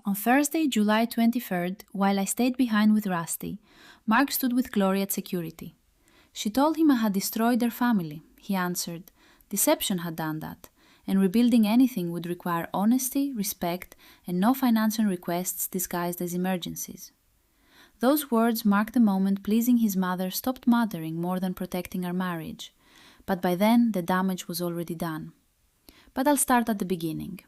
On Thursday, July 23rd, while I stayed behind with Rusty, Mark stood with Gloria at security. She told him I had destroyed their family. He answered, "Deception had done that, and rebuilding anything would require honesty, respect, and no financial requests disguised as emergencies." Those words marked the moment pleasing his mother stopped mothering more than protecting our marriage, but by then the damage was already done. But I'll start at the beginning.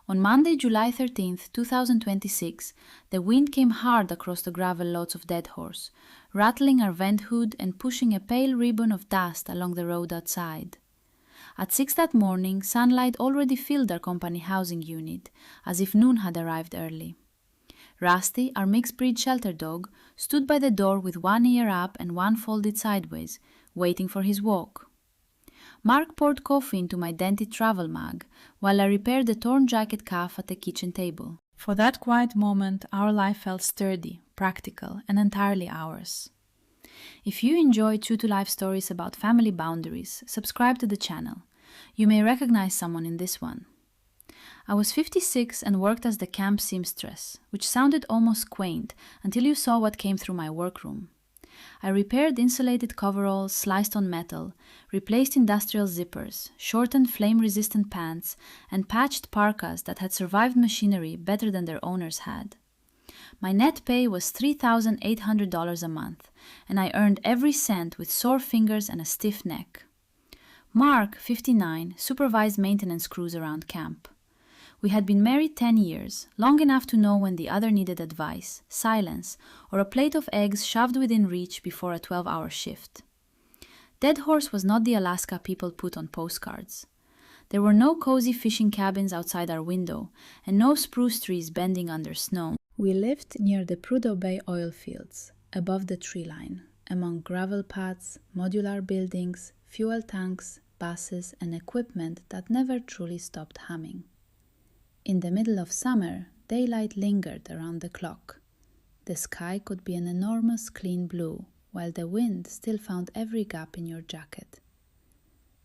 On Monday, July 13th, 2026, the wind came hard across the gravel lots of Dead Horse, rattling our vent hood and pushing a pale ribbon of dust along the road outside. At 6 that morning, sunlight already filled our company housing unit, as if noon had arrived early. Rusty, our mixed-breed shelter dog, stood by the door with one ear up and one folded sideways, waiting for his walk. Mark poured coffee into my dented travel mug, while I repaired the torn jacket cuff at the kitchen table. For that quiet moment, our life felt sturdy, practical, and entirely ours. If you enjoy true-to-life stories about family boundaries, subscribe to the channel. You may recognize someone in this one. I was 56 and worked as the camp seamstress, which sounded almost quaint until you saw what came through my workroom. I repaired insulated coveralls sliced on metal, replaced industrial zippers, shortened flame-resistant pants, and patched parkas that had survived machinery better than their owners had. My net pay was $3,800 a month, and I earned every cent with sore fingers and a stiff neck. Mark, 59, supervised maintenance crews around camp. We had been married 10 years, long enough to know when the other needed advice, silence, or a plate of eggs shoved within reach before a 12-hour shift. Dead Horse was not the Alaska people put on postcards. There were no cozy fishing cabins outside our window, and no spruce trees bending under snow. We lived near the Prudhoe Bay oil fields, above the tree line, among gravel paths, modular buildings, fuel tanks, buses, and equipment that never truly stopped humming. In the middle of summer, daylight lingered around the clock. The sky could be an enormous clean blue, while the wind still found every gap in your jacket.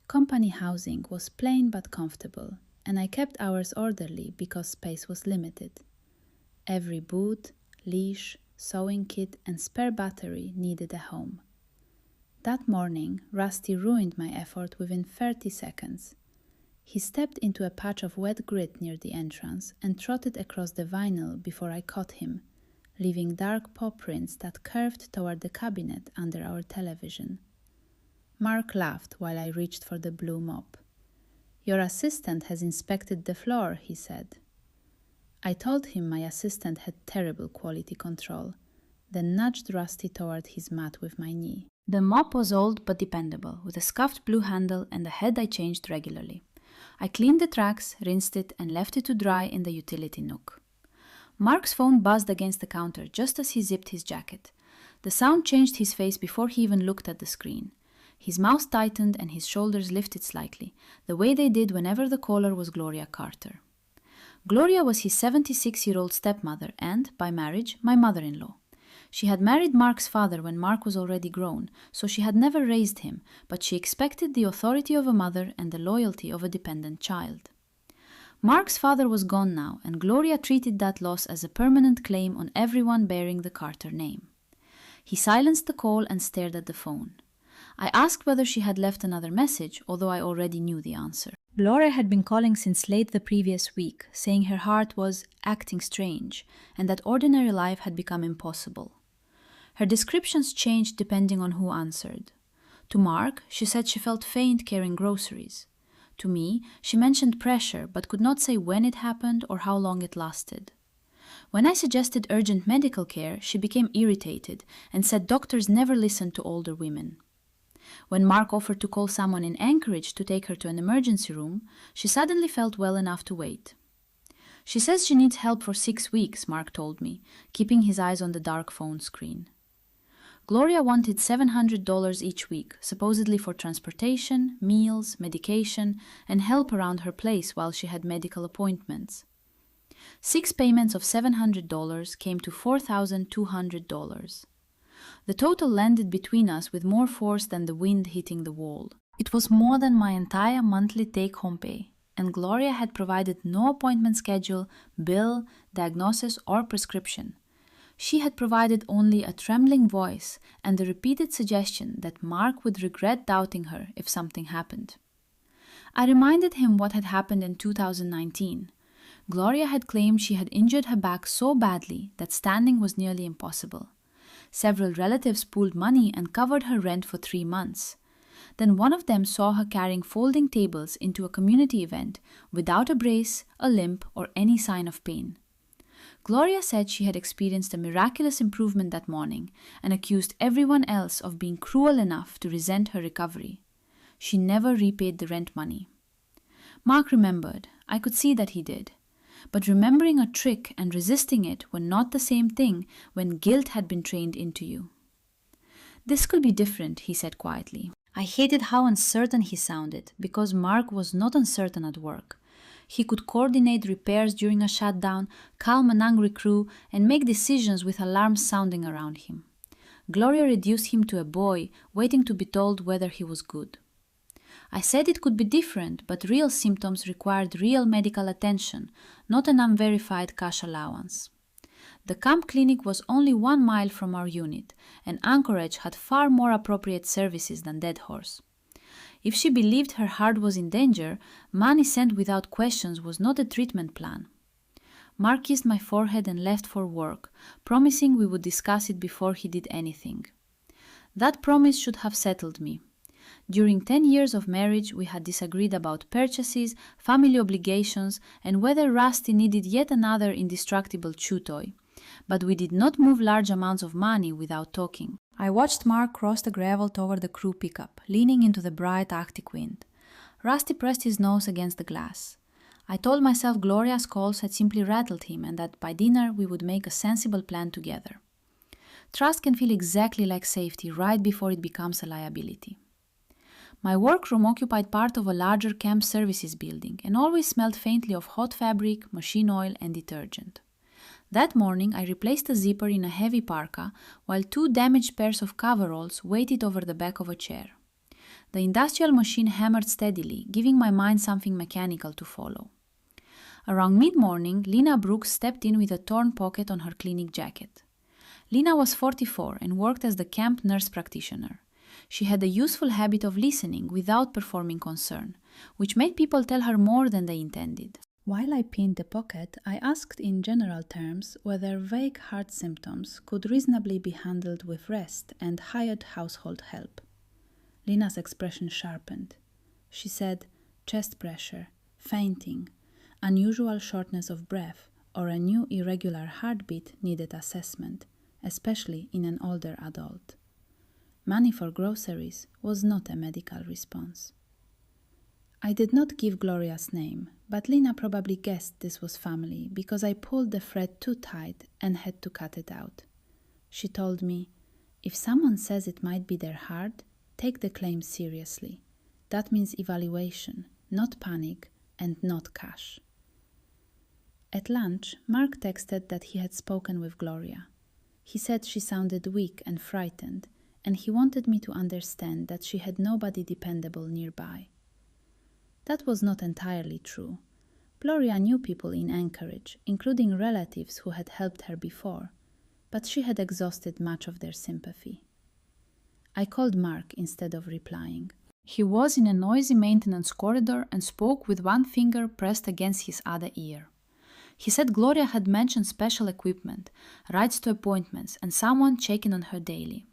Company housing was plain but comfortable, and I kept ours orderly because space was limited. Every boot, leash, sewing kit, and spare battery needed a home. That morning, Rusty ruined my effort within 30 seconds. He stepped into a patch of wet grit near the entrance and trotted across the vinyl before I caught him, leaving dark paw prints that curved toward the cabinet under our television. Mark laughed while I reached for the blue mop. "Your assistant has inspected the floor," he said. I told him my assistant had terrible quality control, then nudged Rusty toward his mat with my knee. The mop was old but dependable, with a scuffed blue handle and a head I changed regularly. I cleaned the tracks, rinsed it, and left it to dry in the utility nook. Mark's phone buzzed against the counter just as he zipped his jacket. The sound changed his face before he even looked at the screen. His mouth tightened and his shoulders lifted slightly, the way they did whenever the caller was Gloria Carter. Gloria was his 76-year-old stepmother and, by marriage, my mother-in-law. She had married Mark's father when Mark was already grown, so she had never raised him, but she expected the authority of a mother and the loyalty of a dependent child. Mark's father was gone now, and Gloria treated that loss as a permanent claim on everyone bearing the Carter name. He silenced the call and stared at the phone. I asked whether she had left another message, although I already knew the answer. Gloria had been calling since late the previous week, saying her heart was acting strange, and that ordinary life had become impossible. Her descriptions changed depending on who answered. To Mark, she said she felt faint carrying groceries. To me, she mentioned pressure but could not say when it happened or how long it lasted. When I suggested urgent medical care, she became irritated and said doctors never listened to older women. When Mark offered to call someone in Anchorage to take her to an emergency room, she suddenly felt well enough to wait. She says she needs help for 6 weeks, Mark told me, keeping his eyes on the dark phone screen. Gloria wanted $700 each week, supposedly for transportation, meals, medication, and help around her place while she had medical appointments. 6 payments of $700 came to $4,200. The total landed between us with more force than the wind hitting the wall. It was more than my entire monthly take-home pay, and Gloria had provided no appointment schedule, bill, diagnosis, or prescription. She had provided only a trembling voice and the repeated suggestion that Mark would regret doubting her if something happened. I reminded him what had happened in 2019. Gloria had claimed she had injured her back so badly that standing was nearly impossible. Several relatives pooled money and covered her rent for 3 months. Then one of them saw her carrying folding tables into a community event without a brace, a limp, or any sign of pain. Gloria said she had experienced a miraculous improvement that morning and accused everyone else of being cruel enough to resent her recovery. She never repaid the rent money. Mark remembered. I could see that he did. But remembering a trick and resisting it were not the same thing when guilt had been trained into you. This could be different, he said quietly. I hated how uncertain he sounded, because Mark was not uncertain at work. He could coordinate repairs during a shutdown, calm an angry crew, and make decisions with alarms sounding around him. Gloria reduced him to a boy, waiting to be told whether he was good. I said it could be different, but real symptoms required real medical attention, not an unverified cash allowance. The camp clinic was only 1 mile from our unit, and Anchorage had far more appropriate services than Dead Horse. If she believed her heart was in danger, money sent without questions was not a treatment plan. Mark kissed my forehead and left for work, promising we would discuss it before he did anything. That promise should have settled me. During 10 years of marriage, we had disagreed about purchases, family obligations, and whether Rusty needed yet another indestructible chew toy. But we did not move large amounts of money without talking. I watched Mark cross the gravel toward the crew pickup, leaning into the bright Arctic wind. Rusty pressed his nose against the glass. I told myself Gloria's calls had simply rattled him and that by dinner we would make a sensible plan together. Trust can feel exactly like safety right before it becomes a liability. My workroom occupied part of a larger camp services building and always smelled faintly of hot fabric, machine oil, and detergent. That morning I replaced a zipper in a heavy parka while 2 damaged pairs of coveralls waited over the back of a chair. The industrial machine hammered steadily, giving my mind something mechanical to follow. Around mid-morning, Lena Brooks stepped in with a torn pocket on her clinic jacket. Lena was 44 and worked as the camp nurse practitioner. She had the useful habit of listening without performing concern, which made people tell her more than they intended. While I pinned the pocket, I asked in general terms whether vague heart symptoms could reasonably be handled with rest and hired household help. Lena's expression sharpened. She said chest pressure, fainting, unusual shortness of breath, or a new irregular heartbeat needed assessment, especially in an older adult. Money for groceries was not a medical response. I did not give Gloria's name, but Lena probably guessed this was family because I pulled the thread too tight and had to cut it out. She told me, if someone says it might be their heart, take the claim seriously. That means evaluation, not panic, and not cash. At lunch, Mark texted that he had spoken with Gloria. He said she sounded weak and frightened, and he wanted me to understand that she had nobody dependable nearby. That was not entirely true. Gloria knew people in Anchorage, including relatives who had helped her before, but she had exhausted much of their sympathy. I called Mark instead of replying. He was in a noisy maintenance corridor and spoke with one finger pressed against his other ear. He said Gloria had mentioned special equipment, rides to appointments, and someone checking on her daily.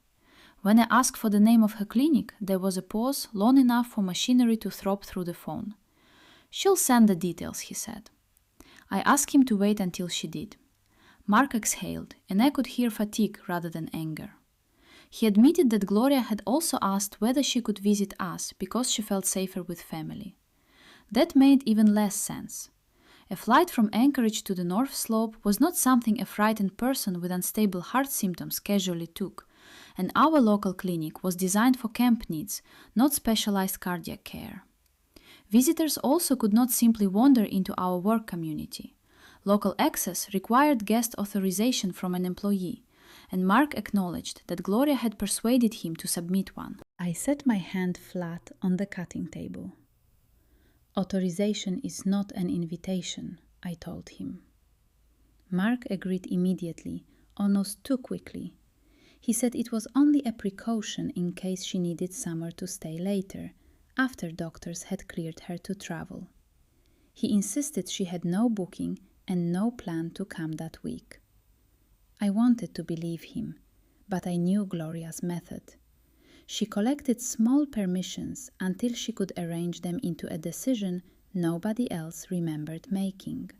When I asked for the name of her clinic, there was a pause long enough for machinery to throb through the phone. She'll send the details, he said. I asked him to wait until she did. Mark exhaled, and I could hear fatigue rather than anger. He admitted that Gloria had also asked whether she could visit us because she felt safer with family. That made even less sense. A flight from Anchorage to the North Slope was not something a frightened person with unstable heart symptoms casually took, and our local clinic was designed for camp needs, not specialized cardiac care. Visitors also could not simply wander into our work community. Local access required guest authorization from an employee, and Mark acknowledged that Gloria had persuaded him to submit one. I set my hand flat on the cutting table. Authorization is not an invitation, I told him. Mark agreed immediately, almost too quickly. He said it was only a precaution in case she needed somewhere to stay later, after doctors had cleared her to travel. He insisted she had no booking and no plan to come that week. I wanted to believe him, but I knew Gloria's method. She collected small permissions until she could arrange them into a decision nobody else remembered making.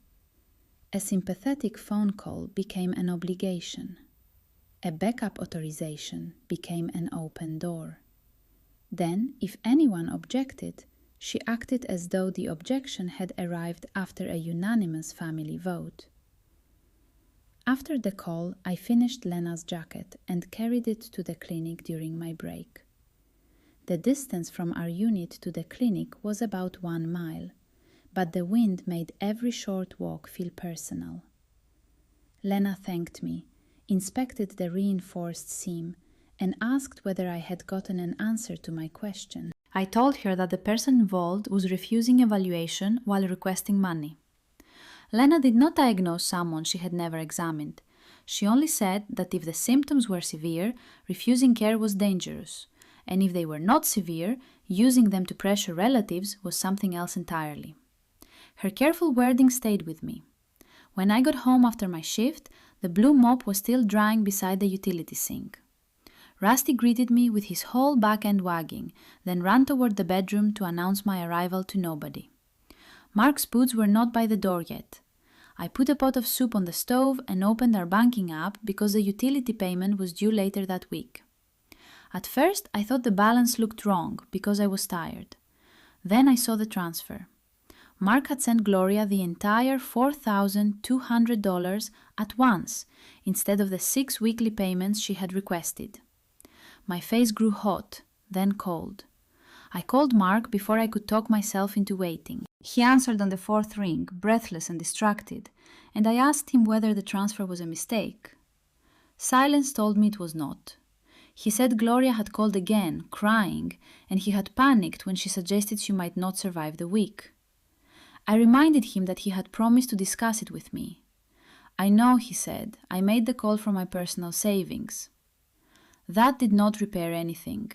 A sympathetic phone call became an obligation. A backup authorization became an open door. Then, if anyone objected, she acted as though the objection had arrived after a unanimous family vote. After the call, I finished Lena's jacket and carried it to the clinic during my break. The distance from our unit to the clinic was about 1 mile, but the wind made every short walk feel personal. Lena thanked me, inspected the reinforced seam, and asked whether I had gotten an answer to my question. I told her that the person involved was refusing evaluation while requesting money. Lena did not diagnose someone she had never examined. She only said that if the symptoms were severe, refusing care was dangerous, and if they were not severe, using them to pressure relatives was something else entirely. Her careful wording stayed with me. When I got home after my shift, the blue mop was still drying beside the utility sink. Rusty greeted me with his whole back end wagging, then ran toward the bedroom to announce my arrival to nobody. Mark's boots were not by the door yet. I put a pot of soup on the stove and opened our banking app because the utility payment was due later that week. At first, I thought the balance looked wrong because I was tired. Then I saw the transfer. Mark had sent Gloria the entire $4,200 at once, instead of the 6 weekly payments she had requested. My face grew hot, then cold. I called Mark before I could talk myself into waiting. He answered on the 4th ring, breathless and distracted, and I asked him whether the transfer was a mistake. Silence told me it was not. He said Gloria had called again, crying, and he had panicked when she suggested she might not survive the week. I reminded him that he had promised to discuss it with me. I know, he said, I made the call from my personal savings. That did not repair anything.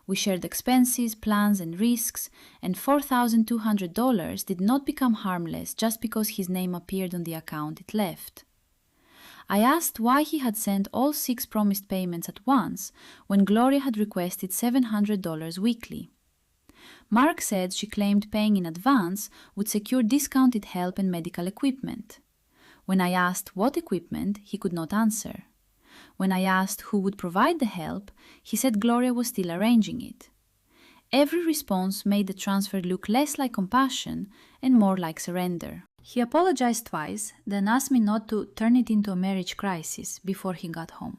We shared expenses, plans, and risks, and $4,200 did not become harmless just because his name appeared on the account it left. I asked why he had sent all 6 promised payments at once when Gloria had requested $700 weekly. Mark said she claimed paying in advance would secure discounted help and medical equipment. When I asked what equipment, he could not answer. When I asked who would provide the help, he said Gloria was still arranging it. Every response made the transfer look less like compassion and more like surrender. He apologized twice, then asked me not to turn it into a marriage crisis before he got home.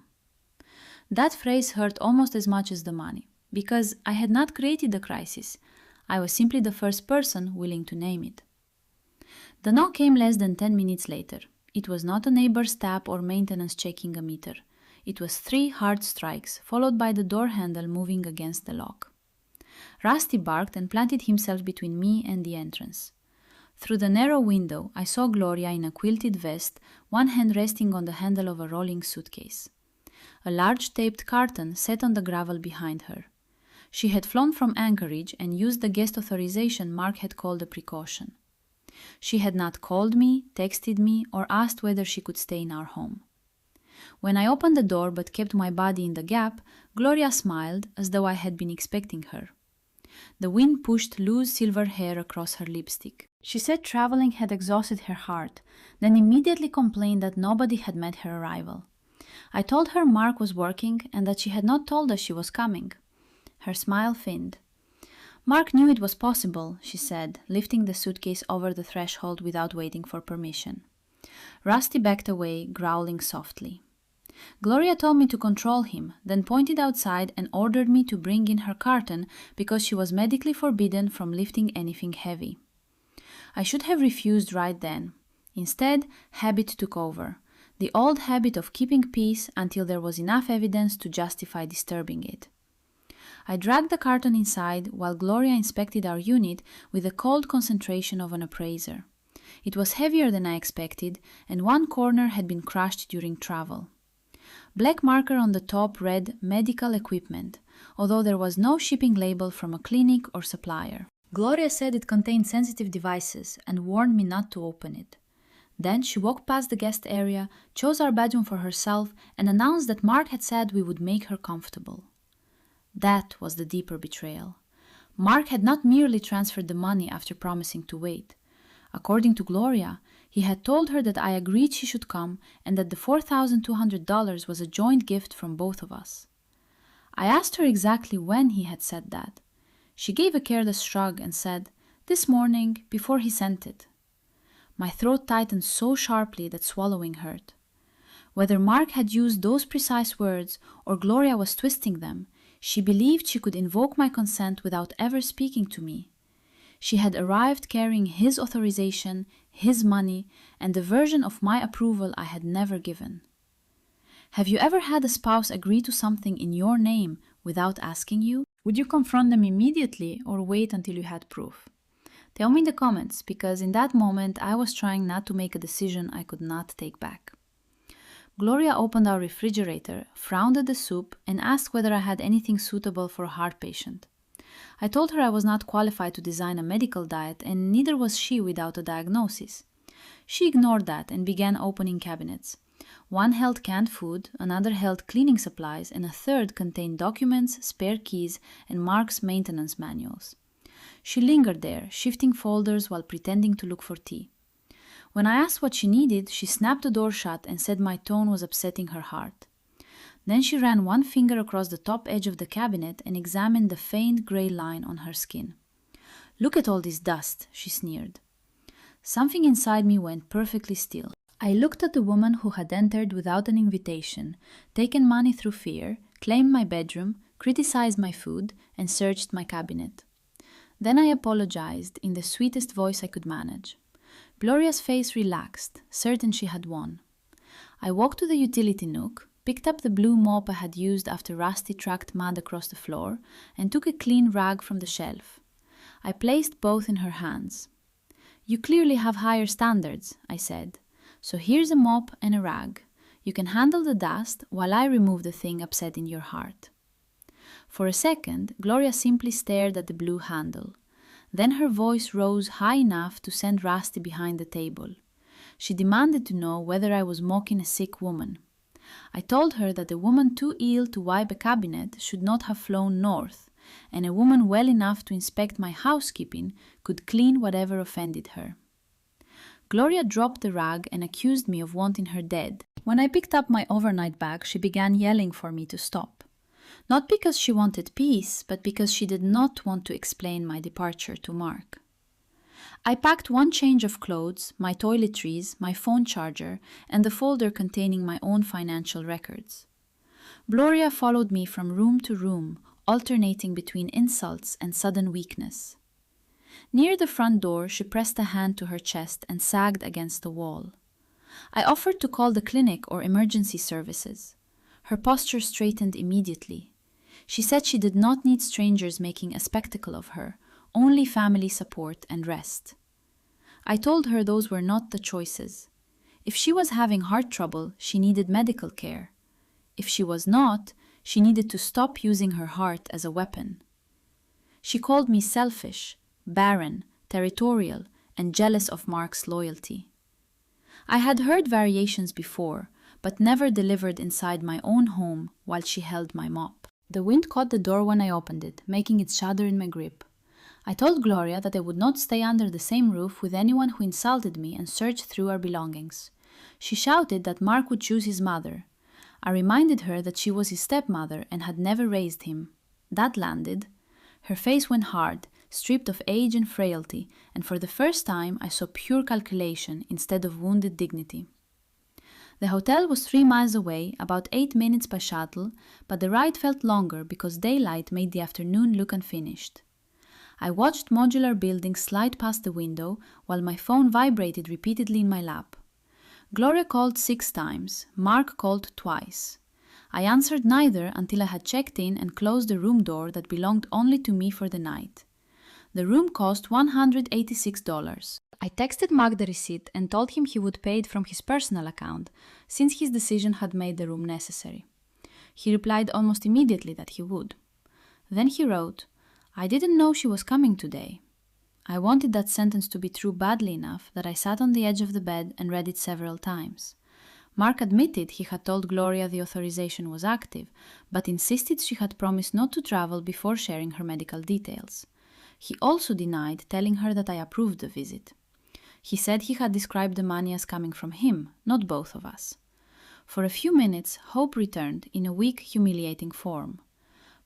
That phrase hurt almost as much as the money, because I had not created the crisis. I was simply the first person willing to name it. The knock came less than 10 minutes later. It was not a neighbor's tap or maintenance checking a meter. It was 3 hard strikes, followed by the door handle moving against the lock. Rusty barked and planted himself between me and the entrance. Through the narrow window, I saw Gloria in a quilted vest, one hand resting on the handle of a rolling suitcase. A large taped carton sat on the gravel behind her. She had flown from Anchorage and used the guest authorization Mark had called a precaution. She had not called me, texted me, or asked whether she could stay in our home. When I opened the door but kept my body in the gap, Gloria smiled as though I had been expecting her. The wind pushed loose silver hair across her lipstick. She said traveling had exhausted her heart, then immediately complained that nobody had met her arrival. I told her Mark was working and that she had not told us she was coming. Her smile thinned. Mark knew it was possible, she said, lifting the suitcase over the threshold without waiting for permission. Rusty backed away, growling softly. Gloria told me to control him, then pointed outside and ordered me to bring in her carton because she was medically forbidden from lifting anything heavy. I should have refused right then. Instead, habit took over, the old habit of keeping peace until there was enough evidence to justify disturbing it. I dragged the carton inside while Gloria inspected our unit with the cold concentration of an appraiser. It was heavier than I expected, and one corner had been crushed during travel. Black marker on the top read medical equipment, although there was no shipping label from a clinic or supplier. Gloria said it contained sensitive devices and warned me not to open it. Then she walked past the guest area, chose our bedroom for herself, and announced that Mark had said we would make her comfortable. That was the deeper betrayal. Mark had not merely transferred the money after promising to wait. According to Gloria, he had told her that I agreed she should come and that the $4,200 was a joint gift from both of us. I asked her exactly when he had said that. She gave a careless shrug and said, "This morning, before he sent it." My throat tightened so sharply that swallowing hurt. Whether Mark had used those precise words or Gloria was twisting them, she believed she could invoke my consent without ever speaking to me. She had arrived carrying his authorization, his money, and the version of my approval I had never given. Have you ever had a spouse agree to something in your name without asking you? Would you confront them immediately or wait until you had proof? Tell me in the comments, because in that moment I was trying not to make a decision I could not take back. Gloria opened our refrigerator, frowned at the soup, and asked whether I had anything suitable for a heart patient. I told her I was not qualified to design a medical diet, and neither was she without a diagnosis. She ignored that and began opening cabinets. One held canned food, another held cleaning supplies, and a third contained documents, spare keys, and Mark's maintenance manuals. She lingered there, shifting folders while pretending to look for tea. When I asked what she needed, she snapped the door shut and said my tone was upsetting her heart. Then she ran one finger across the top edge of the cabinet and examined the faint gray line on her skin. "Look at all this dust," she sneered. Something inside me went perfectly still. I looked at the woman who had entered without an invitation, taken money through fear, claimed my bedroom, criticized my food, and searched my cabinet. Then I apologized in the sweetest voice I could manage. Gloria's face relaxed, certain she had won. I walked to the utility nook, picked up the blue mop I had used after Rusty tracked mud across the floor, and took a clean rag from the shelf. I placed both in her hands. "You clearly have higher standards," I said. "So here's a mop and a rag. You can handle the dust while I remove the thing upsetting your heart." For a second, Gloria simply stared at the blue handle. Then her voice rose high enough to send Rusty behind the table. She demanded to know whether I was mocking a sick woman. I told her that a woman too ill to wipe a cabinet should not have flown north, and a woman well enough to inspect my housekeeping could clean whatever offended her. Gloria dropped the rag and accused me of wanting her dead. When I picked up my overnight bag, she began yelling for me to stop. Not because she wanted peace, but because she did not want to explain my departure to Mark. I packed one change of clothes, my toiletries, my phone charger, and the folder containing my own financial records. Gloria followed me from room to room, alternating between insults and sudden weakness. Near the front door, she pressed a hand to her chest and sagged against the wall. I offered to call the clinic or emergency services. Her posture straightened immediately. She said she did not need strangers making a spectacle of her, only family support and rest. I told her those were not the choices. If she was having heart trouble, she needed medical care. If she was not, she needed to stop using her heart as a weapon. She called me selfish, barren, territorial, and jealous of Mark's loyalty. I had heard variations before, but never delivered inside my own home while she held my mop. The wind caught the door when I opened it, making it shudder in my grip. I told Gloria that I would not stay under the same roof with anyone who insulted me and searched through our belongings. She shouted that Mark would choose his mother. I reminded her that she was his stepmother and had never raised him. That landed. Her face went hard, stripped of age and frailty, and for the first time I saw pure calculation instead of wounded dignity. The hotel was 3 miles away, about 8 minutes by shuttle, but the ride felt longer because daylight made the afternoon look unfinished. I watched modular buildings slide past the window while my phone vibrated repeatedly in my lap. Gloria called 6 times. Mark called twice. I answered neither until I had checked in and closed the room door that belonged only to me for the night. The room cost $186. I texted Mark the receipt and told him he would pay it from his personal account, since his decision had made the room necessary. He replied almost immediately that he would. Then he wrote, "I didn't know she was coming today." I wanted that sentence to be true badly enough that I sat on the edge of the bed and read it several times. Mark admitted he had told Gloria the authorization was active, but insisted she had promised not to travel before sharing her medical details. He also denied telling her that I approved the visit. He said he had described the money as coming from him, not both of us. For a few minutes, hope returned in a weak, humiliating form.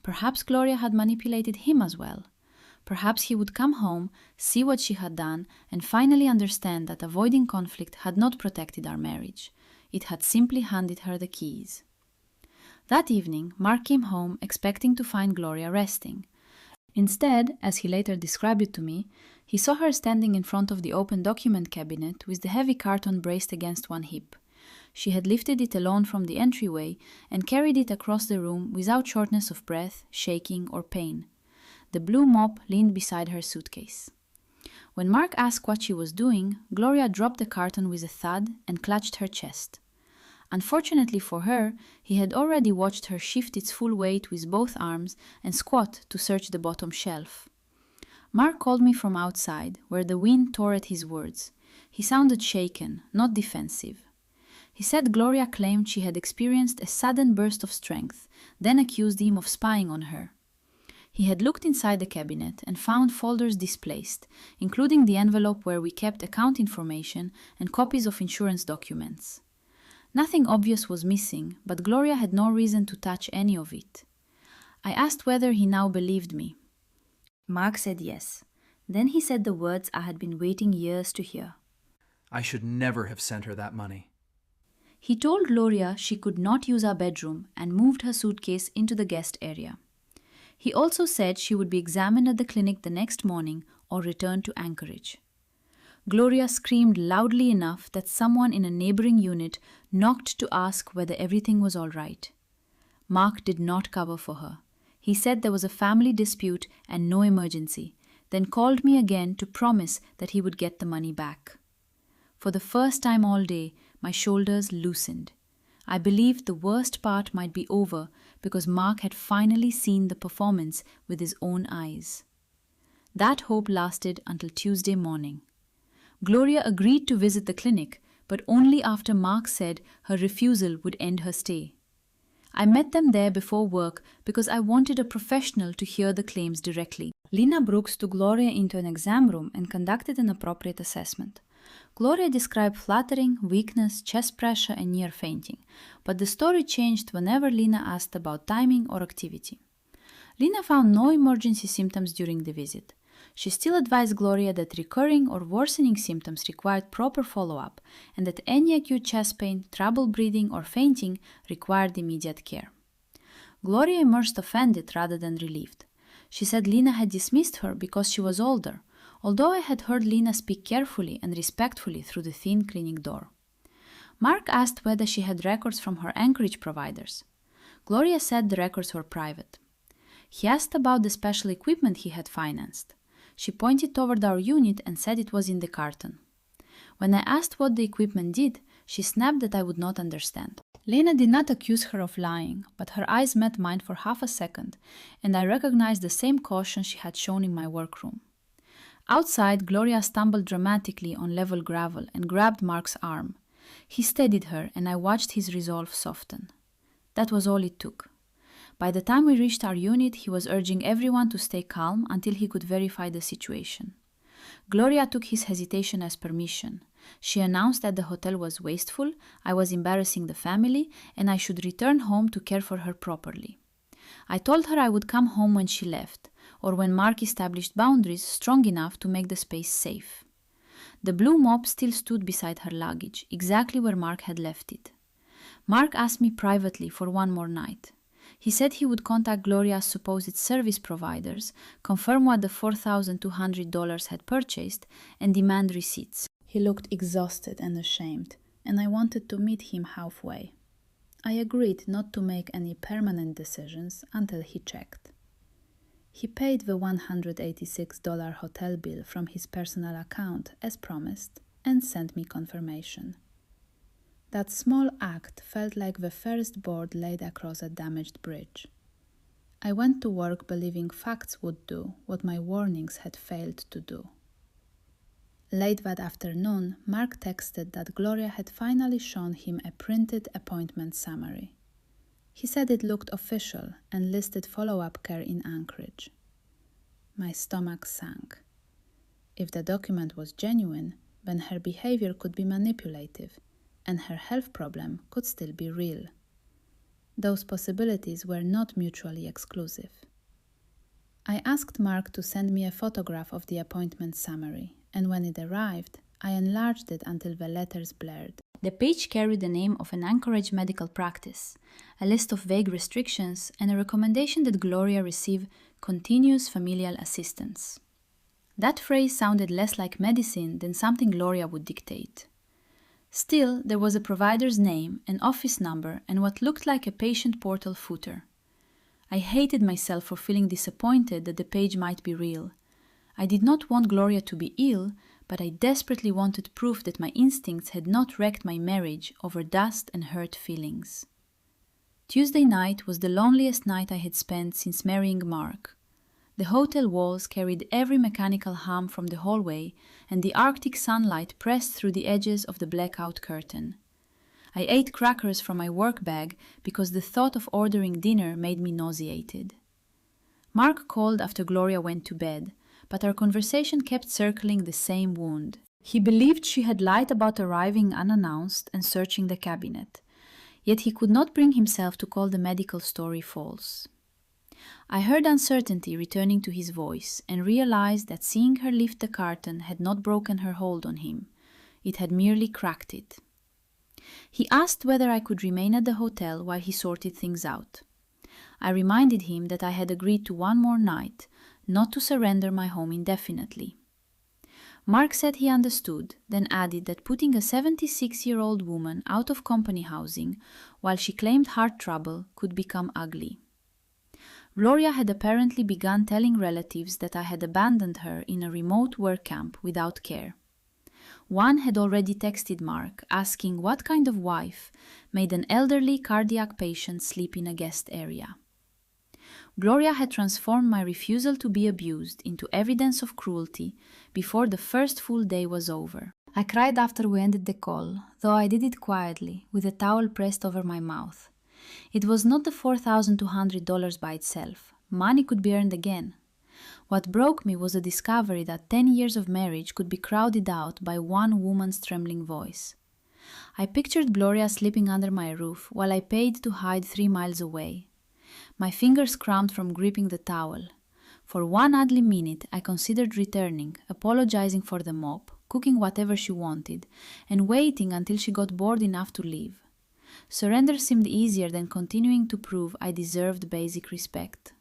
Perhaps Gloria had manipulated him as well. Perhaps he would come home, see what she had done, and finally understand that avoiding conflict had not protected our marriage. It had simply handed her the keys. That evening, Mark came home expecting to find Gloria resting. Instead, as he later described it to me, he saw her standing in front of the open document cabinet with the heavy carton braced against one hip. She had lifted it alone from the entryway and carried it across the room without shortness of breath, shaking, or pain. The blue mop leaned beside her suitcase. When Mark asked what she was doing, Gloria dropped the carton with a thud and clutched her chest. Unfortunately for her, he had already watched her shift its full weight with both arms and squat to search the bottom shelf. Mark called me from outside, where the wind tore at his words. He sounded shaken, not defensive. He said Gloria claimed she had experienced a sudden burst of strength, then accused him of spying on her. He had looked inside the cabinet and found folders displaced, including the envelope where we kept account information and copies of insurance documents. Nothing obvious was missing, but Gloria had no reason to touch any of it. I asked whether he now believed me. Mark said yes. Then he said the words I had been waiting years to hear. "I should never have sent her that money." He told Gloria she could not use our bedroom and moved her suitcase into the guest area. He also said she would be examined at the clinic the next morning or return to Anchorage. Gloria screamed loudly enough that someone in a neighboring unit knocked to ask whether everything was all right. Mark did not cover for her. He said there was a family dispute and no emergency, then called me again to promise that he would get the money back. For the first time all day, my shoulders loosened. I believed the worst part might be over because Mark had finally seen the performance with his own eyes. That hope lasted until Tuesday morning. Gloria agreed to visit the clinic, but only after Mark said her refusal would end her stay. I met them there before work because I wanted a professional to hear the claims directly. Lena Brooks took Gloria into an exam room and conducted an appropriate assessment. Gloria described fluttering, weakness, chest pressure, and near fainting, but the story changed whenever Lena asked about timing or activity. Lena found no emergency symptoms during the visit. She still advised Gloria that recurring or worsening symptoms required proper follow-up and that any acute chest pain, trouble breathing, or fainting required immediate care. Gloria emerged offended rather than relieved. She said Lena had dismissed her because she was older, although I had heard Lena speak carefully and respectfully through the thin clinic door. Mark asked whether she had records from her Anchorage providers. Gloria said the records were private. He asked about the special equipment he had financed. She pointed toward our unit and said it was in the carton. When I asked what the equipment did, she snapped that I would not understand. Lena did not accuse her of lying, but her eyes met mine for half a second, and I recognized the same caution she had shown in my workroom. Outside, Gloria stumbled dramatically on level gravel and grabbed Mark's arm. He steadied her, and I watched his resolve soften. That was all it took. By the time we reached our unit, he was urging everyone to stay calm until he could verify the situation. Gloria took his hesitation as permission. She announced that the hotel was wasteful, I was embarrassing the family, and I should return home to care for her properly. I told her I would come home when she left, or when Mark established boundaries strong enough to make the space safe. The blue mop still stood beside her luggage, exactly where Mark had left it. Mark asked me privately for one more night. He said he would contact Gloria's supposed service providers, confirm what the $4,200 had purchased, and demand receipts. He looked exhausted and ashamed, and I wanted to meet him halfway. I agreed not to make any permanent decisions until he checked. He paid the $186 hotel bill from his personal account as promised and sent me confirmation. That small act felt like the first board laid across a damaged bridge. I went to work believing facts would do what my warnings had failed to do. Late that afternoon, Mark texted that Gloria had finally shown him a printed appointment summary. He said it looked official and listed follow-up care in Anchorage. My stomach sank. If the document was genuine, then her behavior could be manipulative, and her health problem could still be real. Those possibilities were not mutually exclusive. I asked Mark to send me a photograph of the appointment summary, and when it arrived, I enlarged it until the letters blurred. The page carried the name of an Anchorage medical practice, a list of vague restrictions, and a recommendation that Gloria receive continuous familial assistance. That phrase sounded less like medicine than something Gloria would dictate. Still, there was a provider's name, an office number, and what looked like a patient portal footer. I hated myself for feeling disappointed that the page might be real. I did not want Gloria to be ill, but I desperately wanted proof that my instincts had not wrecked my marriage over dust and hurt feelings. Tuesday night was the loneliest night I had spent since marrying Mark. The hotel walls carried every mechanical hum from the hallway, and the Arctic sunlight pressed through the edges of the blackout curtain. I ate crackers from my work bag because the thought of ordering dinner made me nauseated. Mark called after Gloria went to bed, but our conversation kept circling the same wound. He believed she had lied about arriving unannounced and searching the cabinet, yet he could not bring himself to call the medical story false. I heard uncertainty returning to his voice and realized that seeing her lift the curtain had not broken her hold on him. It had merely cracked it. He asked whether I could remain at the hotel while he sorted things out. I reminded him that I had agreed to one more night, not to surrender my home indefinitely. Mark said he understood, then added that putting a 76-year-old woman out of company housing while she claimed heart trouble could become ugly. Gloria had apparently begun telling relatives that I had abandoned her in a remote work camp without care. One had already texted Mark asking what kind of wife made an elderly cardiac patient sleep in a guest area. Gloria had transformed my refusal to be abused into evidence of cruelty before the first full day was over. I cried after we ended the call, though I did it quietly, with a towel pressed over my mouth. It was not the $4,200 by itself. Money could be earned again. What broke me was the discovery that 10 years of marriage could be crowded out by one woman's trembling voice. I pictured Gloria sleeping under my roof while I paid to hide 3 miles away. My fingers cramped from gripping the towel. For one ugly minute, I considered returning, apologizing for the mop, cooking whatever she wanted, and waiting until she got bored enough to leave. Surrender seemed easier than continuing to prove I deserved basic respect.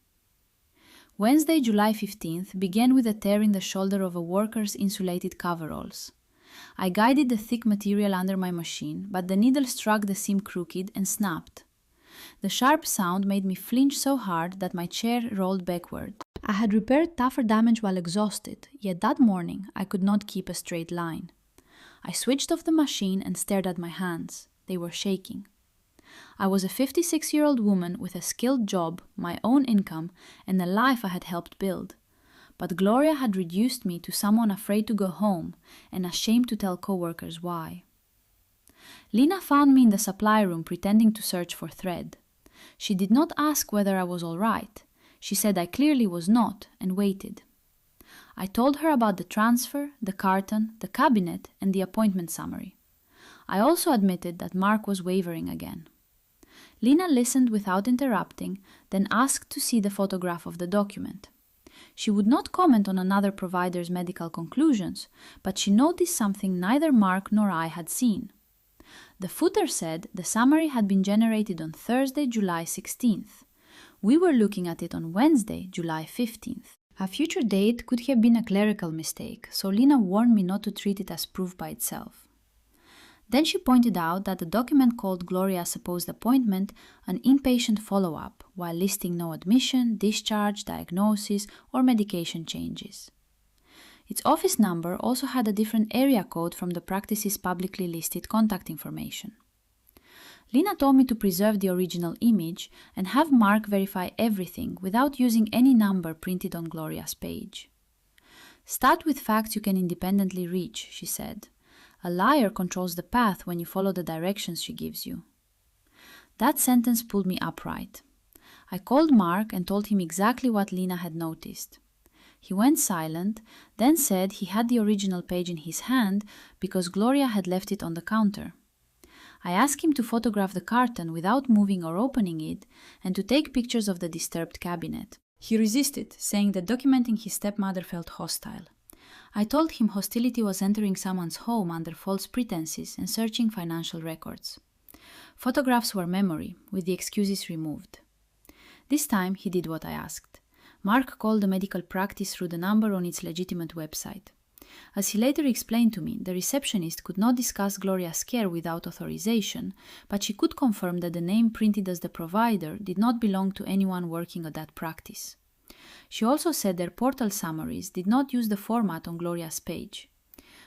Wednesday, July 15th, began with a tear in the shoulder of a worker's insulated coveralls. I guided the thick material under my machine, but the needle struck the seam crooked and snapped. The sharp sound made me flinch so hard that my chair rolled backward. I had repaired tougher damage while exhausted, yet that morning I could not keep a straight line. I switched off the machine and stared at my hands. They were shaking. I was a 56-year-old woman with a skilled job, my own income, and a life I had helped build. But Gloria had reduced me to someone afraid to go home and ashamed to tell coworkers why. Lena found me in the supply room pretending to search for thread. She did not ask whether I was all right. She said I clearly was not and waited. I told her about the transfer, the carton, the cabinet, and the appointment summary. I also admitted that Mark was wavering again. Lena listened without interrupting, then asked to see the photograph of the document. She would not comment on another provider's medical conclusions, but she noticed something neither Mark nor I had seen. The footer said the summary had been generated on Thursday, July 16th. We were looking at it on Wednesday, July 15th. A future date could have been a clerical mistake, so Lena warned me not to treat it as proof by itself. Then she pointed out that the document called Gloria's supposed appointment an inpatient follow-up, while listing no admission, discharge, diagnosis, or medication changes. Its office number also had a different area code from the practice's publicly listed contact information. Lina told me to preserve the original image and have Mark verify everything without using any number printed on Gloria's page. Start with facts you can independently reach, she said. A liar controls the path when you follow the directions she gives you. That sentence pulled me upright. I called Mark and told him exactly what Lina had noticed. He went silent, then said he had the original page in his hand because Gloria had left it on the counter. I asked him to photograph the carton without moving or opening it and to take pictures of the disturbed cabinet. He resisted, saying that documenting his stepmother felt hostile. I told him hostility was entering someone's home under false pretenses and searching financial records. Photographs were memory, with the excuses removed. This time he did what I asked. Mark called the medical practice through the number on its legitimate website. As he later explained to me, the receptionist could not discuss Gloria's care without authorization, but she could confirm that the name printed as the provider did not belong to anyone working at that practice. She also said their portal summaries did not use the format on Gloria's page.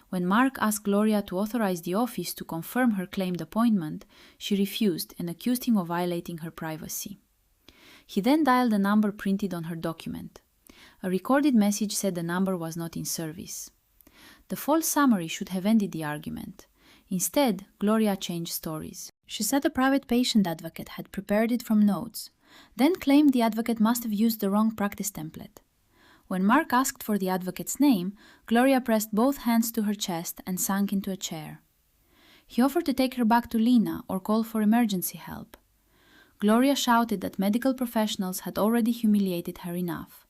When Mark asked Gloria to authorize the office to confirm her claimed appointment, she refused and accused him of violating her privacy. He then dialed the number printed on her document. A recorded message said the number was not in service. The false summary should have ended the argument. Instead, Gloria changed stories. She said a private patient advocate had prepared it from notes, then claimed the advocate must have used the wrong practice template. When Mark asked for the advocate's name, Gloria pressed both hands to her chest and sank into a chair. He offered to take her back to Lina or call for emergency help. Gloria shouted that medical professionals had already humiliated her enough.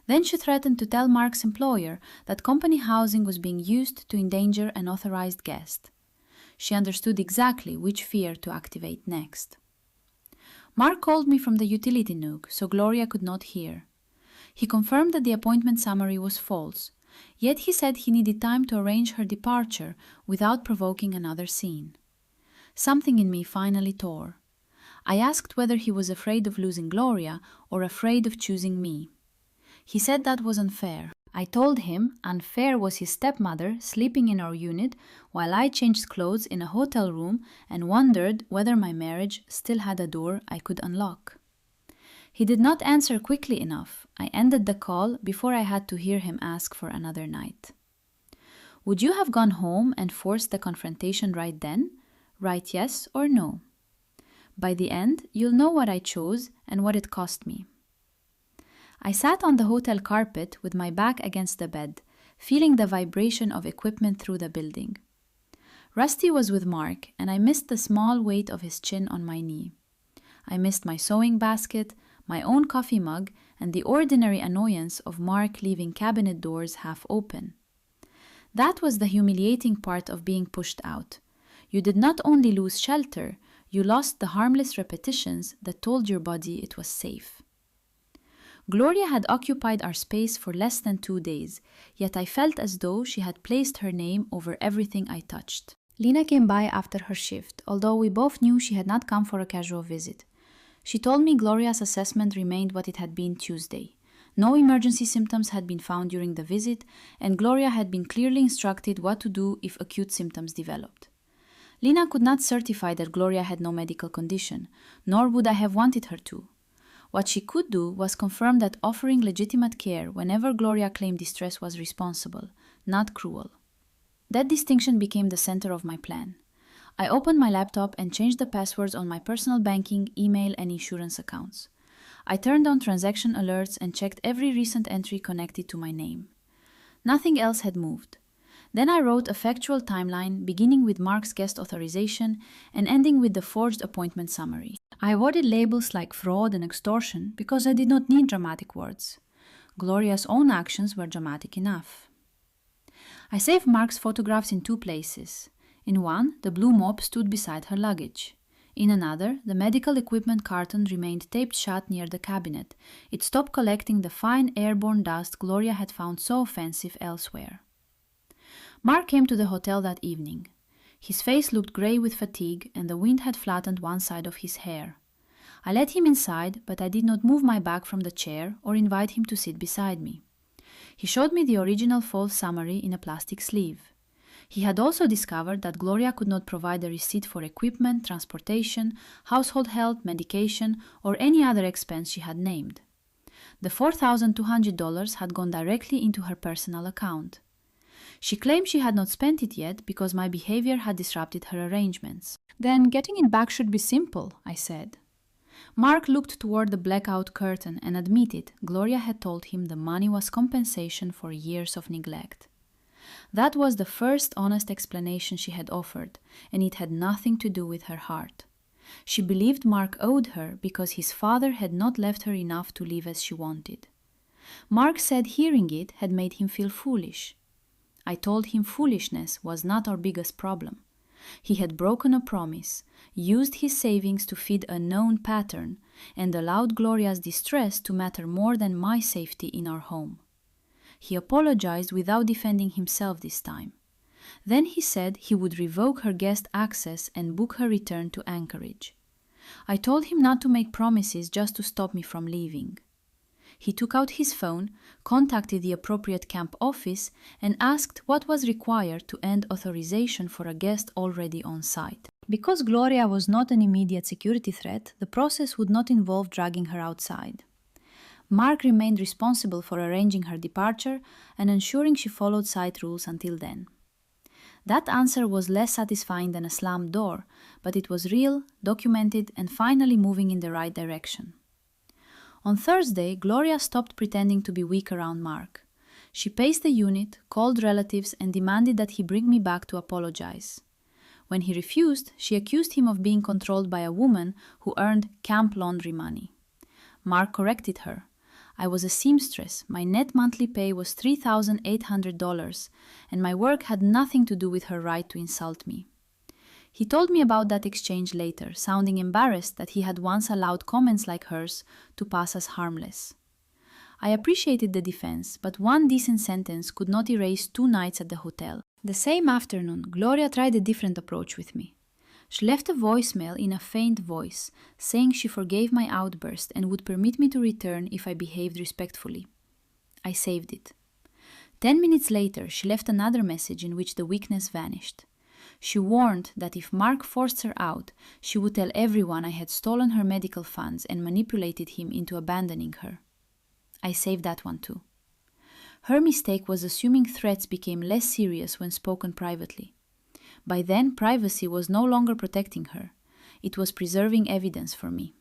Then she threatened to tell Mark's employer that company housing was being used to endanger an authorized guest. She understood exactly which fear to activate next. Mark called me from the utility nook, so Gloria could not hear. He confirmed that the appointment summary was false, yet he said he needed time to arrange her departure without provoking another scene. Something in me finally tore. I asked whether he was afraid of losing Gloria or afraid of choosing me. He said that was unfair. I told him unfair was his stepmother sleeping in our unit while I changed clothes in a hotel room and wondered whether my marriage still had a door I could unlock. He did not answer quickly enough. I ended the call before I had to hear him ask for another night. Would you have gone home and forced the confrontation right then? Write yes or no. By the end, you'll know what I chose and what it cost me. I sat on the hotel carpet with my back against the bed, feeling the vibration of equipment through the building. Rusty was with Mark, and I missed the small weight of his chin on my knee. I missed my sewing basket, my own coffee mug, and the ordinary annoyance of Mark leaving cabinet doors half open. That was the humiliating part of being pushed out. You did not only lose shelter, you lost the harmless repetitions that told your body it was safe. Gloria had occupied our space for less than 2 days, yet I felt as though she had placed her name over everything I touched. Lina came by after her shift, although we both knew she had not come for a casual visit. She told me Gloria's assessment remained what it had been Tuesday. No emergency symptoms had been found during the visit, and Gloria had been clearly instructed what to do if acute symptoms developed. Lina could not certify that Gloria had no medical condition, nor would I have wanted her to. What she could do was confirm that offering legitimate care whenever Gloria claimed distress was responsible, not cruel. That distinction became the center of my plan. I opened my laptop and changed the passwords on my personal banking, email, and insurance accounts. I turned on transaction alerts and checked every recent entry connected to my name. Nothing else had moved. Then I wrote a factual timeline beginning with Mark's guest authorization and ending with the forged appointment summary. I avoided labels like fraud and extortion because I did not need dramatic words. Gloria's own actions were dramatic enough. I saved Mark's photographs in 2 places. In one, the blue mop stood beside her luggage. In another, the medical equipment carton remained taped shut near the cabinet. It stopped collecting the fine airborne dust Gloria had found so offensive elsewhere. Mark came to the hotel that evening. His face looked grey with fatigue, and the wind had flattened one side of his hair. I let him inside, but I did not move my back from the chair or invite him to sit beside me. He showed me the original fall summary in a plastic sleeve. He had also discovered that Gloria could not provide a receipt for equipment, transportation, household help, medication, or any other expense she had named. The $4,200 had gone directly into her personal account. She claimed she had not spent it yet because my behavior had disrupted her arrangements. "Then getting it back should be simple," I said. Mark looked toward the blackout curtain and admitted Gloria had told him the money was compensation for years of neglect. That was the first honest explanation she had offered, and it had nothing to do with her heart. She believed Mark owed her because his father had not left her enough to live as she wanted. Mark said hearing it had made him feel foolish. I told him foolishness was not our biggest problem. He had broken a promise, used his savings to feed a known pattern, and allowed Gloria's distress to matter more than my safety in our home. He apologized without defending himself this time. Then he said he would revoke her guest access and book her return to Anchorage. I told him not to make promises just to stop me from leaving. He took out his phone, contacted the appropriate camp office, and asked what was required to end authorization for a guest already on site. Because Gloria was not an immediate security threat, the process would not involve dragging her outside. Mark remained responsible for arranging her departure and ensuring she followed site rules until then. That answer was less satisfying than a slammed door, but it was real, documented, and finally moving in the right direction. On Thursday, Gloria stopped pretending to be weak around Mark. She paced the unit, called relatives, and demanded that he bring me back to apologize. When he refused, she accused him of being controlled by a woman who earned camp laundry money. Mark corrected her. I was a seamstress, my net monthly pay was $3,800, and my work had nothing to do with her right to insult me. He told me about that exchange later, sounding embarrassed that he had once allowed comments like hers to pass as harmless. I appreciated the defense, but one decent sentence could not erase 2 nights at the hotel. The same afternoon, Gloria tried a different approach with me. She left a voicemail in a faint voice, saying she forgave my outburst and would permit me to return if I behaved respectfully. I saved it. 10 minutes later, she left another message in which the weakness vanished. She warned that if Mark forced her out, she would tell everyone I had stolen her medical funds and manipulated him into abandoning her. I saved that one too. Her mistake was assuming threats became less serious when spoken privately. By then, privacy was no longer protecting her. It was preserving evidence for me.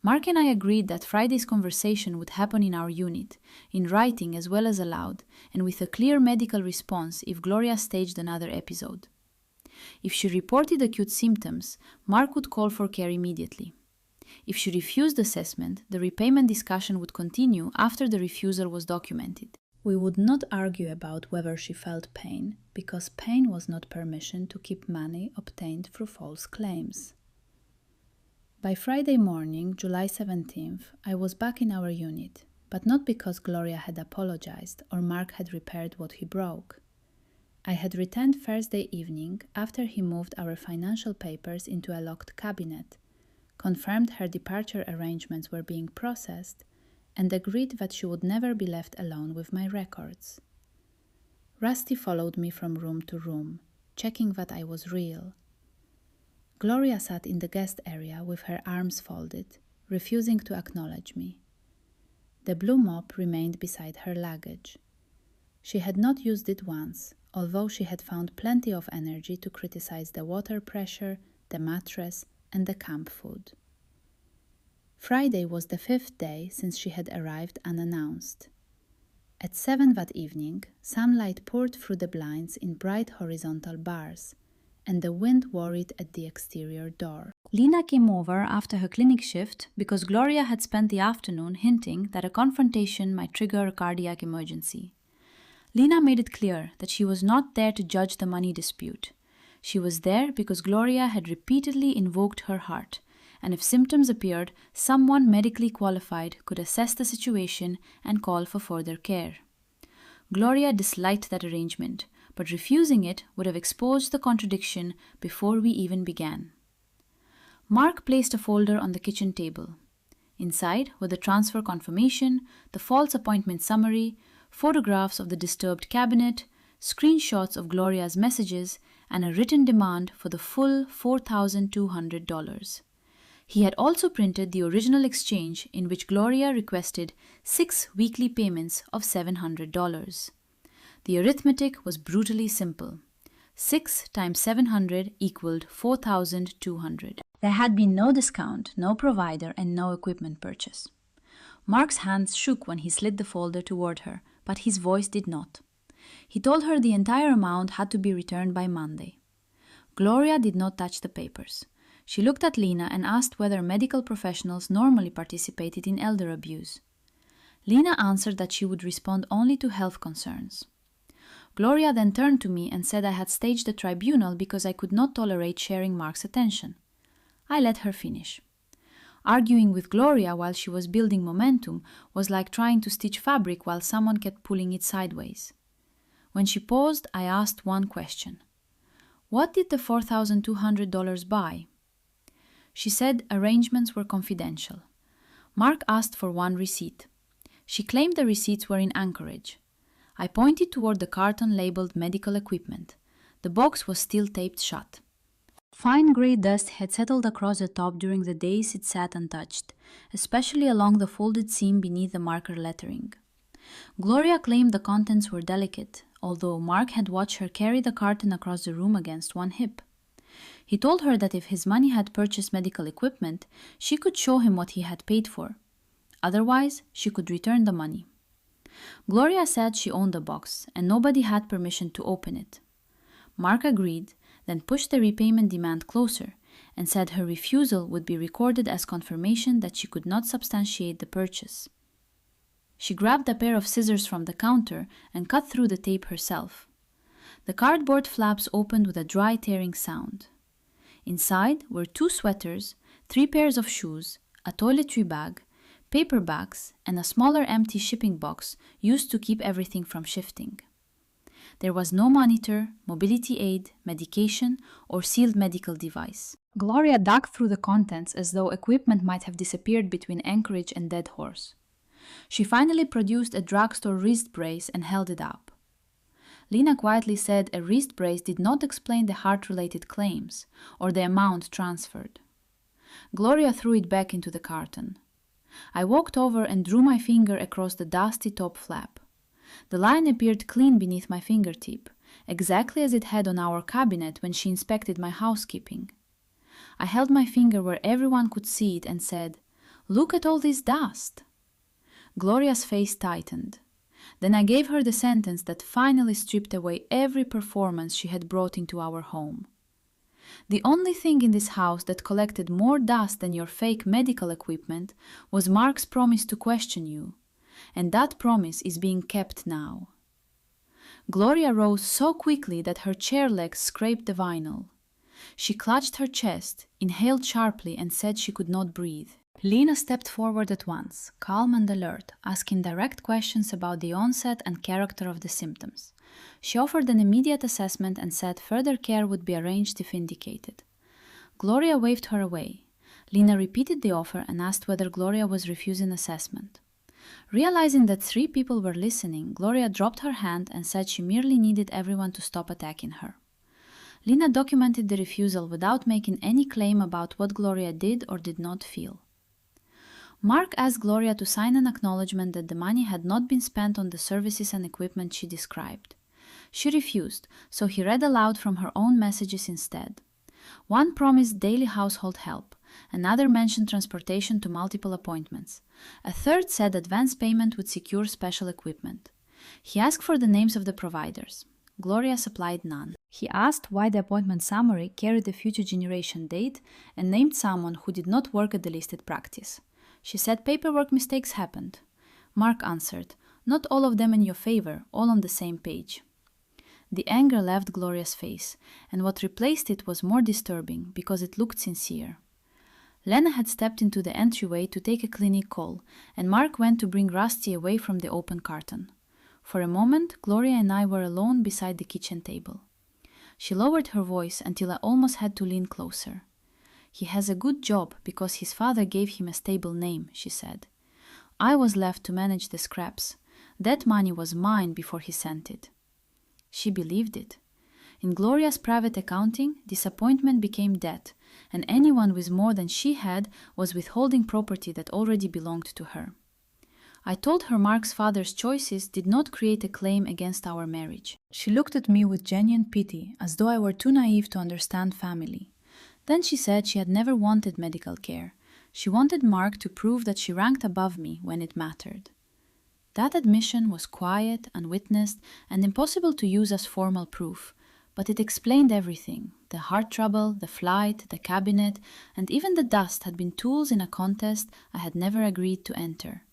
Mark and I agreed that Friday's conversation would happen in our unit, in writing as well as aloud, and with a clear medical response if Gloria staged another episode. If she reported acute symptoms, Mark would call for care immediately. If she refused assessment, the repayment discussion would continue after the refusal was documented. We would not argue about whether she felt pain, because pain was not permission to keep money obtained through false claims. By Friday morning, July 17th, I was back in our unit, but not because Gloria had apologized or Mark had repaired what he broke. I had returned Thursday evening after he moved our financial papers into a locked cabinet, confirmed her departure arrangements were being processed, and agreed that she would never be left alone with my records. Rusty followed me from room to room, checking that I was real. Gloria sat in the guest area with her arms folded, refusing to acknowledge me. The blue mop remained beside her luggage. She had not used it once, although she had found plenty of energy to criticize the water pressure, the mattress, and the camp food. Friday was the 5th day since she had arrived unannounced. At 7 that evening, sunlight poured through the blinds in bright horizontal bars, and the wind worried at the exterior door. Lena came over after her clinic shift because Gloria had spent the afternoon hinting that a confrontation might trigger a cardiac emergency. Lena made it clear that she was not there to judge the money dispute. She was there because Gloria had repeatedly invoked her heart, and if symptoms appeared, someone medically qualified could assess the situation and call for further care. Gloria disliked that arrangement, but refusing it would have exposed the contradiction before we even began. Mark placed a folder on the kitchen table. Inside were the transfer confirmation, the false appointment summary, photographs of the disturbed cabinet, screenshots of Gloria's messages, and a written demand for the full $4,200. He had also printed the original exchange in which Gloria requested 6 weekly payments of $700. The arithmetic was brutally simple. 6 times 700 equaled 4,200. There had been no discount, no provider, and no equipment purchase. Mark's hands shook when he slid the folder toward her, but his voice did not. He told her the entire amount had to be returned by Monday. Gloria did not touch the papers. She looked at Lena and asked whether medical professionals normally participated in elder abuse. Lena answered that she would respond only to health concerns. Gloria then turned to me and said I had staged a tribunal because I could not tolerate sharing Mark's attention. I let her finish. Arguing with Gloria while she was building momentum was like trying to stitch fabric while someone kept pulling it sideways. When she paused, I asked one question. What did the $4,200 buy? She said arrangements were confidential. Mark asked for one receipt. She claimed the receipts were in Anchorage. I pointed toward the carton labeled medical equipment. The box was still taped shut. Fine gray dust had settled across the top during the days it sat untouched, especially along the folded seam beneath the marker lettering. Gloria claimed the contents were delicate, although Mark had watched her carry the carton across the room against one hip. He told her that if his money had purchased medical equipment, she could show him what he had paid for. Otherwise, she could return the money. Gloria said she owned the box, and nobody had permission to open it. Mark agreed, then pushed the repayment demand closer, and said her refusal would be recorded as confirmation that she could not substantiate the purchase. She grabbed a pair of scissors from the counter and cut through the tape herself. The cardboard flaps opened with a dry tearing sound. Inside were 2 sweaters, 3 pairs of shoes, a toiletry bag, paper bags, and a smaller empty shipping box used to keep everything from shifting. There was no monitor, mobility aid, medication, or sealed medical device. Gloria dug through the contents as though equipment might have disappeared between Anchorage and Dead Horse. She finally produced a drugstore wrist brace and held it up. Lena quietly said a wrist brace did not explain the heart-related claims or the amount transferred. Gloria threw it back into the carton. I walked over and drew my finger across the dusty top flap. The line appeared clean beneath my fingertip, exactly as it had on our cabinet when she inspected my housekeeping. I held my finger where everyone could see it and said, "Look at all this dust." Gloria's face tightened. Then I gave her the sentence that finally stripped away every performance she had brought into our home. The only thing in this house that collected more dust than your fake medical equipment was Mark's promise to question you, and that promise is being kept now. Gloria rose so quickly that her chair legs scraped the vinyl. She clutched her chest, inhaled sharply, and said she could not breathe. Lena stepped forward at once, calm and alert, asking direct questions about the onset and character of the symptoms. She offered an immediate assessment and said further care would be arranged if indicated. Gloria waved her away. Lena repeated the offer and asked whether Gloria was refusing assessment. Realizing that 3 people were listening, Gloria dropped her hand and said she merely needed everyone to stop attacking her. Lena documented the refusal without making any claim about what Gloria did or did not feel. Mark asked Gloria to sign an acknowledgement that the money had not been spent on the services and equipment she described. She refused, so he read aloud from her own messages instead. One promised daily household help, another mentioned transportation to multiple appointments. A third said advance payment would secure special equipment. He asked for the names of the providers. Gloria supplied none. He asked why the appointment summary carried a future generation date and named someone who did not work at the listed practice. She said paperwork mistakes happened. Mark answered, "Not all of them in your favor, all on the same page." The anger left Gloria's face, and what replaced it was more disturbing because it looked sincere. Lena had stepped into the entryway to take a clinic call, and Mark went to bring Rusty away from the open carton. For a moment, Gloria and I were alone beside the kitchen table. She lowered her voice until I almost had to lean closer. "He has a good job because his father gave him a stable name," she said. "I was left to manage the scraps. That money was mine before he sent it." She believed it. In Gloria's private accounting, disappointment became debt, and anyone with more than she had was withholding property that already belonged to her. I told her Mark's father's choices did not create a claim against our marriage. She looked at me with genuine pity, as though I were too naive to understand family. Then she said she had never wanted medical care. She wanted Mark to prove that she ranked above me when it mattered. That admission was quiet, unwitnessed, and impossible to use as formal proof, but it explained everything. The heart trouble, the flight, the cabinet, and even the dust had been tools in a contest I had never agreed to enter.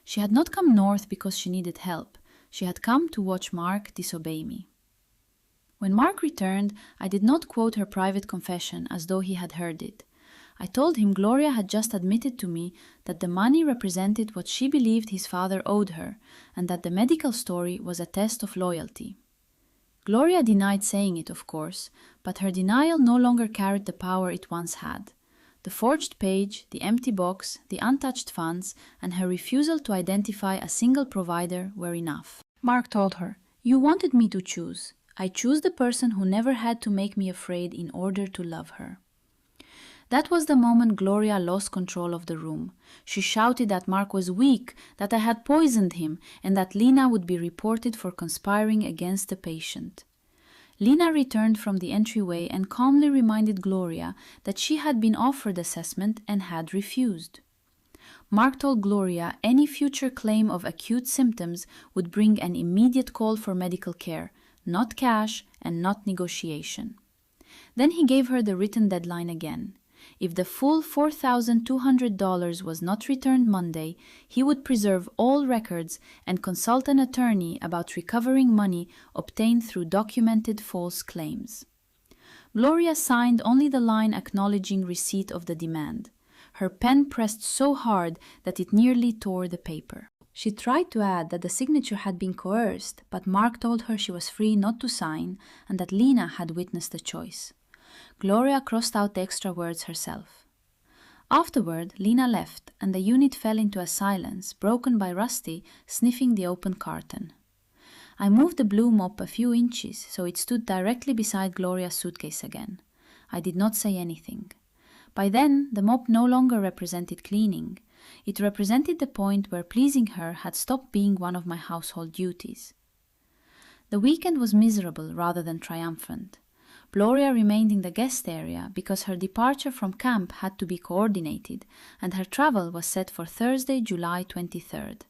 She had not come north because she needed help. She had come to watch Mark disobey me. When Mark returned, I did not quote her private confession as though he had heard it. I told him Gloria had just admitted to me that the money represented what she believed his father owed her, and that the medical story was a test of loyalty. Gloria denied saying it, of course, but her denial no longer carried the power it once had. The forged page, the empty box, the untouched funds, and her refusal to identify a single provider were enough. Mark told her, "You wanted me to choose. I choose the person who never had to make me afraid in order to love her." That was the moment Gloria lost control of the room. She shouted that Mark was weak, that I had poisoned him, and that Lena would be reported for conspiring against the patient. Lena returned from the entryway and calmly reminded Gloria that she had been offered assessment and had refused. Mark told Gloria any future claim of acute symptoms would bring an immediate call for medical care, not cash and not negotiation. Then he gave her the written deadline again. If the full $4,200 was not returned Monday, he would preserve all records and consult an attorney about recovering money obtained through documented false claims. Gloria signed only the line acknowledging receipt of the demand. Her pen pressed so hard that it nearly tore the paper. She tried to add that the signature had been coerced, but Mark told her she was free not to sign and that Lena had witnessed the choice. Gloria crossed out the extra words herself. Afterward, Lena left, and the unit fell into a silence, broken by Rusty sniffing the open carton. I moved the blue mop a few inches so it stood directly beside Gloria's suitcase again. I did not say anything. By then, the mop no longer represented cleaning. It represented the point where pleasing her had stopped being one of my household duties. The weekend was miserable rather than triumphant. Gloria remained in the guest area because her departure from camp had to be coordinated, and her travel was set for Thursday, July 23rd.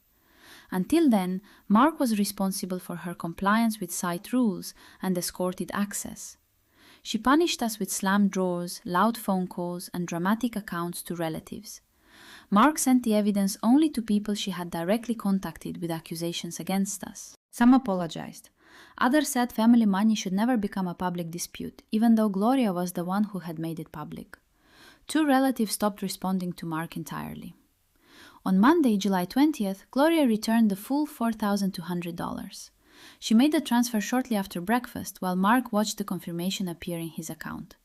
Until then, Mark was responsible for her compliance with site rules and escorted access. She punished us with slammed drawers, loud phone calls, and dramatic accounts to relatives. Mark sent the evidence only to people she had directly contacted with accusations against us. Some apologized. Others said family money should never become a public dispute, even though Gloria was the one who had made it public. 2 relatives stopped responding to Mark entirely. On Monday, July 20th, Gloria returned the full $4,200. She made the transfer shortly after breakfast while Mark watched the confirmation appear in his account.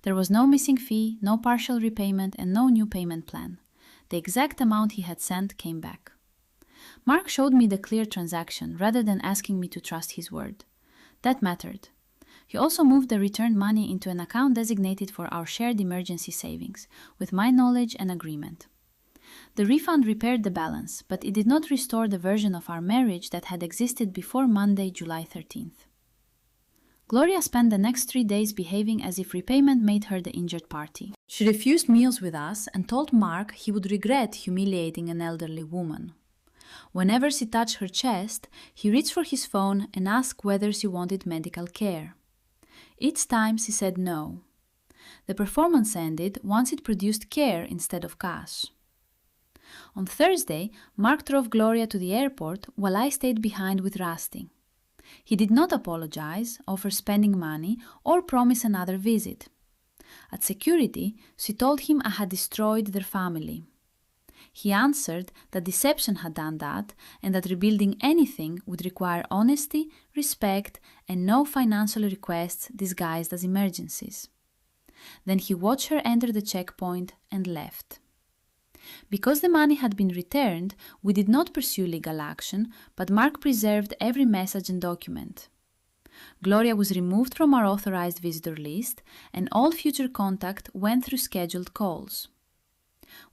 There was no missing fee, no partial repayment, and no new payment plan. The exact amount he had sent came back. Mark showed me the clear transaction rather than asking me to trust his word. That mattered. He also moved the returned money into an account designated for our shared emergency savings, with my knowledge and agreement. The refund repaired the balance, but it did not restore the version of our marriage that had existed before Monday, July 13th. Gloria spent the next 3 days behaving as if repayment made her the injured party. She refused meals with us and told Mark he would regret humiliating an elderly woman. Whenever she touched her chest, he reached for his phone and asked whether she wanted medical care. Each time she said no. The performance ended once it produced care instead of cash. On Thursday, Mark drove Gloria to the airport while I stayed behind with Rusty. He did not apologize, offer spending money, or promise another visit. At security, she told him I had destroyed their family. He answered that deception had done that and that rebuilding anything would require honesty, respect, and no financial requests disguised as emergencies. Then he watched her enter the checkpoint and left. Because the money had been returned, we did not pursue legal action, but Mark preserved every message and document. Gloria was removed from our authorized visitor list, and all future contact went through scheduled calls.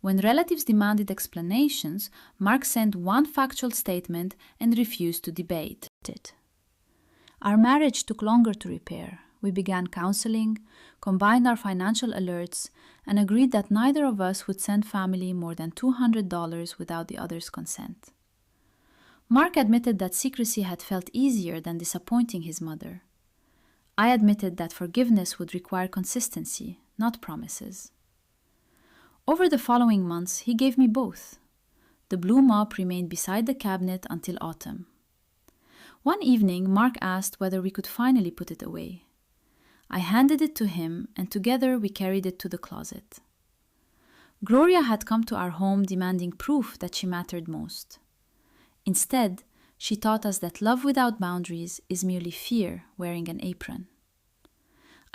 When relatives demanded explanations, Mark sent one factual statement and refused to debate it. Our marriage took longer to repair. We began counseling, combined our financial alerts, and agreed that neither of us would send family more than $200 without the other's consent. Mark admitted that secrecy had felt easier than disappointing his mother. I admitted that forgiveness would require consistency, not promises. Over the following months, he gave me both. The blue mop remained beside the cabinet until autumn. One evening, Mark asked whether we could finally put it away. I handed it to him, and together we carried it to the closet. Gloria had come to our home demanding proof that she mattered most. Instead, she taught us that love without boundaries is merely fear wearing an apron.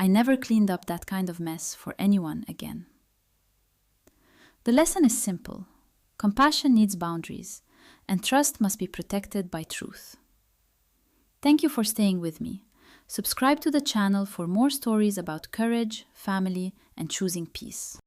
I never cleaned up that kind of mess for anyone again. The lesson is simple. Compassion needs boundaries, and trust must be protected by truth. Thank you for staying with me. Subscribe to the channel for more stories about courage, family, and choosing peace.